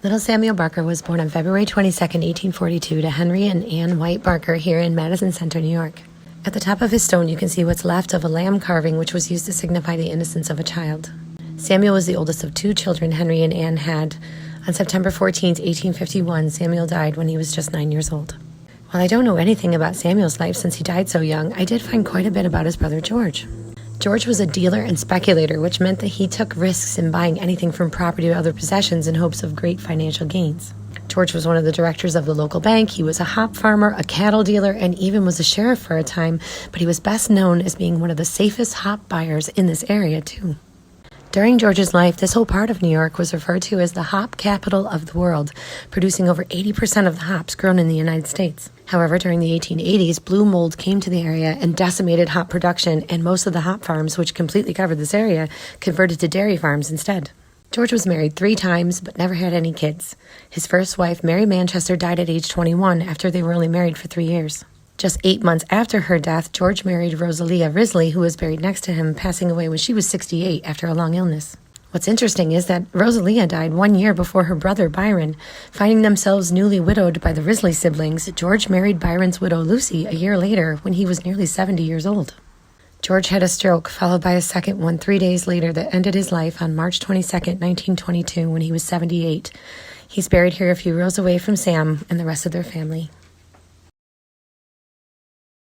Little Samuel Barker was born on February 22, 1842, to Henry and Ann White Barker here in Madison Center, New York. At the top of his stone, you can see what's left of a lamb carving, which was used to signify the innocence of a child. Samuel was the oldest of two children Henry and Ann had. On September 14, 1851, Samuel died when he was just 9 years old. While I don't know anything about Samuel's life since he died so young, I did find quite a bit about his brother George. George was a dealer and speculator, which meant that he took risks in buying anything from property to other possessions in hopes of great financial gains. George was one of the directors of the local bank. He was a hop farmer, a cattle dealer, and even was a sheriff for a time, but he was best known as being one of the safest hop buyers in this area, too. During George's life, this whole part of New York was referred to as the hop capital of the world, producing over 80% of the hops grown in the United States. However, during the 1880s, blue mold came to the area and decimated hop production, and most of the hop farms, which completely covered this area, converted to dairy farms instead. George was married 3 times, but never had any kids. His first wife, Mary Manchester, died at age 21 after they were only married for 3 years. Just 8 months after her death, George married Rosalia Risley, who was buried next to him, passing away when she was 68 after a long illness. What's interesting is that Rosalia died 1 year before her brother Byron. Finding themselves newly widowed by the Risley siblings, George married Byron's widow Lucy a year later when he was nearly 70 years old. George had a stroke, followed by a second one 3 days later that ended his life on March 22, 1922, when he was 78. He's buried here a few rows away from Sam and the rest of their family.